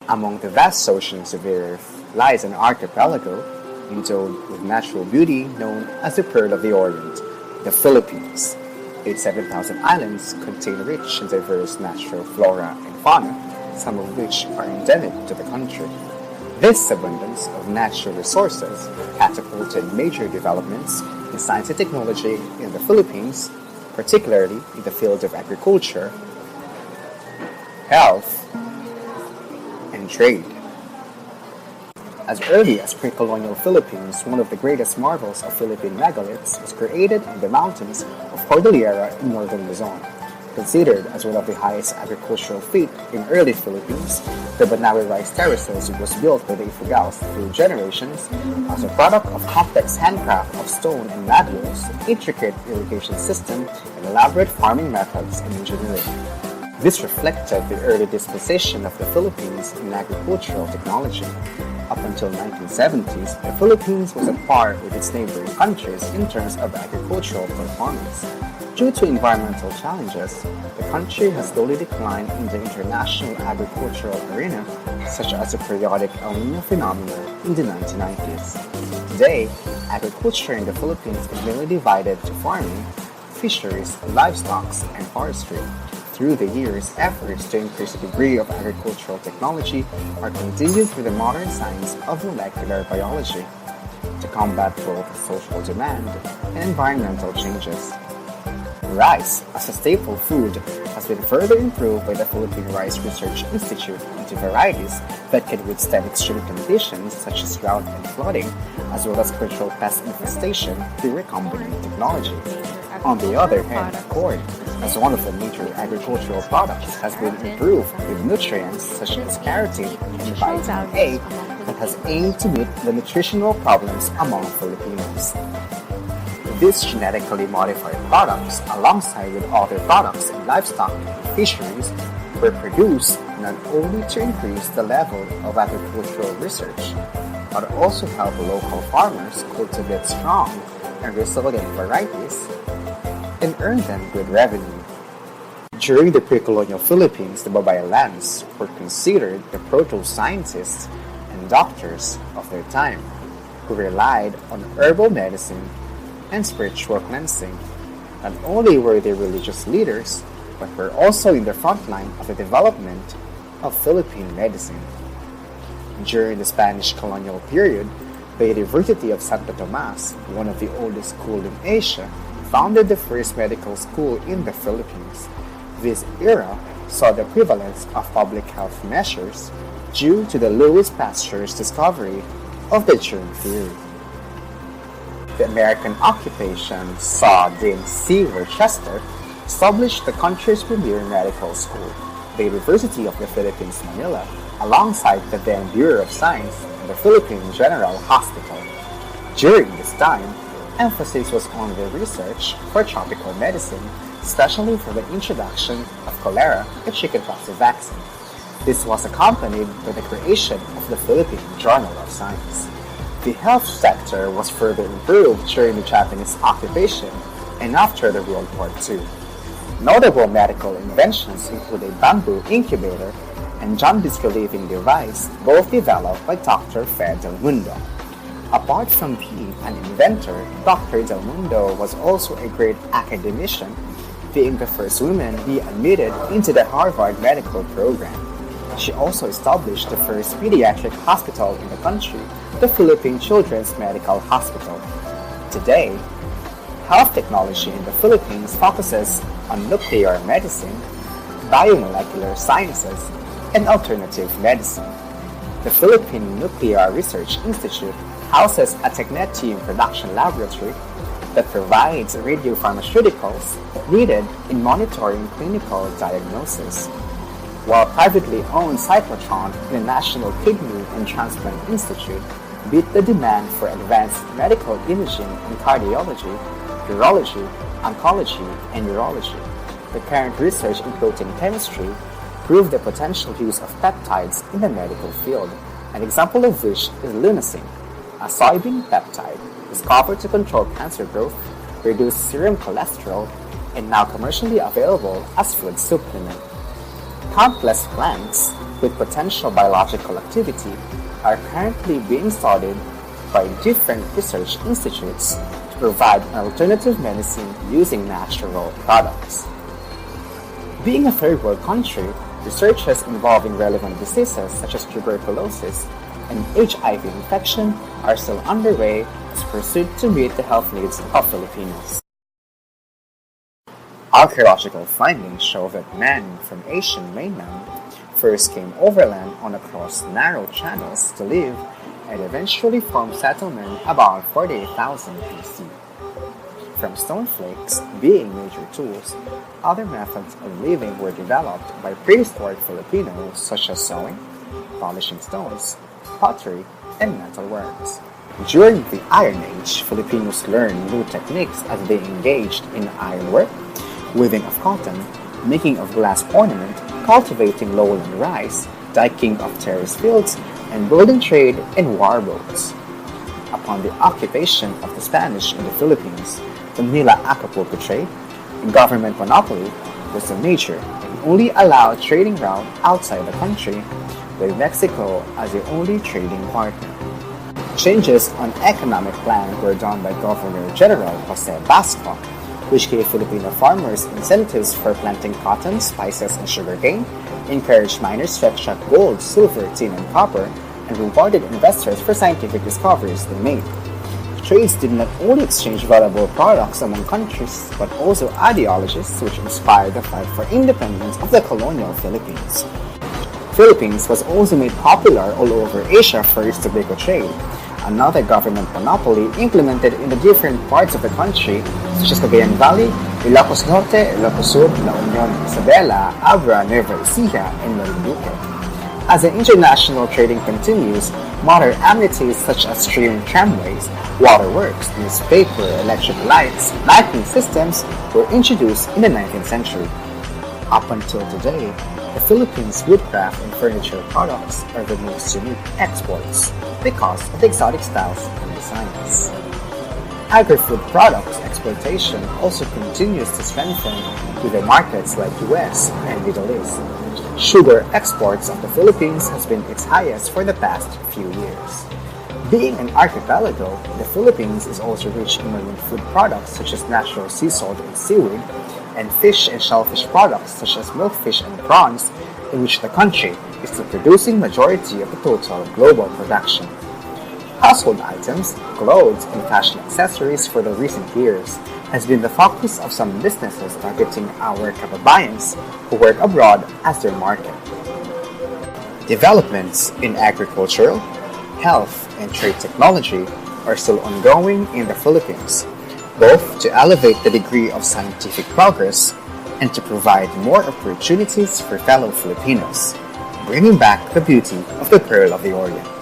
Among the vast oceans of the Earth lies an archipelago endowed with natural beauty known as the Pearl of the Orient, the Philippines. Its 7,000 islands contain rich and diverse natural flora and fauna, some of which are endemic to the country. This abundance of natural resources catapulted major developments in science and technology in the Philippines, particularly in the field of agriculture, health, and trade. As early as pre-colonial Philippines, one of the greatest marvels of Philippine megaliths was created in the mountains of Cordillera in northern Luzon. Considered as one of the highest agricultural feat in early Philippines, the Banawe rice terraces was built by the Ifugao through generations as a product of complex handcraft of stone and mud walls, intricate irrigation system, and elaborate farming methods and engineering. This reflected the early disposition of the Philippines in agricultural technology. Up until 1970s, the Philippines was at par with its neighboring countries in terms of agricultural performance. Due to environmental challenges, the country has slowly declined in the international agricultural arena, such as the periodic El Niño phenomenon in the 1990s. Today, agriculture in the Philippines is mainly divided to farming, fisheries, livestock, and forestry. Through the years, efforts to increase the degree of agricultural technology are continued through the modern science of molecular biology to combat both social demand and environmental changes. Rice, as a staple food, has been further improved by the Philippine Rice Research Institute into varieties that can withstand extreme conditions such as drought and flooding, as well as cultural pest infestation through recombinant technology. On the other hand, corn, as one of the major agricultural products, has been improved with nutrients such as carotene and vitamin A that has aimed to meet the nutritional problems among Filipinos. These genetically modified products, alongside with other products in livestock and fisheries, were produced not only to increase the level of agricultural research, but also help local farmers cultivate strong and resilient varieties and earn them good revenue. During the pre-colonial Philippines, the Babayalans were considered the proto-scientists and doctors of their time, who relied on herbal medicine and spiritual cleansing. Not only were they religious leaders, but were also in the front line of the development of Philippine medicine. During the Spanish colonial period, the University of Santo Tomas, one of the oldest schools in Asia, founded the first medical school in the Philippines. This era saw the prevalence of public health measures due to the Louis Pasteur's discovery of the germ theory. The American occupation saw Dean C. Worcester establish the country's premier medical school, the University of the Philippines, Manila, alongside the then Bureau of Science and the Philippine General Hospital. During this time, emphasis was on the research for tropical medicine, especially for the introduction of cholera and chickenpox vaccine. This was accompanied by the creation of the Philippine Journal of Science. The health sector was further improved during the Japanese occupation and after the World War II. Notable medical inventions include a bamboo incubator and jaundice relieving device, both developed by Dr. Fred Del Mundo. Apart from being an inventor, Dr. Del Mundo was also a great academician, being the first woman to be admitted into the Harvard Medical Program. She also established the first pediatric hospital in the country, the Philippine Children's Medical Hospital. Today, health technology in the Philippines focuses on nuclear medicine, biomolecular sciences, and alternative medicine. The Philippine Nuclear Research Institute houses a technetium production laboratory that provides radiopharmaceuticals needed in monitoring clinical diagnosis. While privately owned cyclotron and the National Kidney and Transplant Institute beat the demand for advanced medical imaging in cardiology, urology, oncology, and neurology. The current research in protein chemistry proved the potential use of peptides in the medical field, an example of which is Lunasin, a soybean peptide discovered to control cancer growth, reduce serum cholesterol, and now commercially available as food supplement. Countless plants, with potential biological activity are currently being studied by different research institutes to provide an alternative medicine using natural products. Being a third world country, researches involving relevant diseases such as tuberculosis and HIV infection are still underway as pursued to meet the health needs of Filipinos. Archaeological findings show that men from Asian mainland first came overland on across narrow channels to live and eventually formed settlement about 48,000 BC. From stone flakes being major tools, other methods of living were developed by prehistoric Filipinos such as sewing, polishing stones, pottery, and metalworks. During the Iron Age, Filipinos learned new techniques as they engaged in ironwork, weaving of cotton, making of glass ornament, cultivating lowland rice, diking of terrace fields, and building trade in war boats. Upon the occupation of the Spanish in the Philippines, the Manila-Acapulco trade, a government monopoly, was a major and only allowed trading route outside the country, with Mexico as the only trading partner. Changes on economic plan were done by Governor General Jose Basco, which gave Filipino farmers incentives for planting cotton, spices, and sugarcane, encouraged miners to extract gold, silver, tin, and copper, and rewarded investors for scientific discoveries they made. Trades did not only exchange valuable products among countries, but also ideologies which inspired the fight for independence of the colonial Philippines. Philippines was also made popular all over Asia for its tobacco trade, another government monopoly implemented in the different parts of the country, such as Cagayan Valley, Ilocos Norte, Ilocos Sur, La Union, Isabela, Abra, Nueva Ecija, and Marinduque. As the international trading continues, modern amenities such as stream tramways, waterworks, newspaper, electric lights, lighting systems were introduced in the 19th century. Up until today, the Philippines' woodcraft and furniture products are the most unique exports because of the exotic styles and designs. Agri-food products exploitation also continues to strengthen with the markets like US and Middle East. Sugar exports of the Philippines has been its highest for the past few years. Being an archipelago, the Philippines is also rich in marine food products such as natural sea salt and seaweed, and fish and shellfish products such as milkfish and prawns, in which the country is the producing majority of the total global production. Household items, clothes, and fashion accessories for the recent years has been the focus of some businesses targeting our kababayans who work abroad as their market. Developments in agricultural, health, and trade technology are still ongoing in the Philippines, both to elevate the degree of scientific progress and to provide more opportunities for fellow Filipinos, bringing back the beauty of the Pearl of the Orient.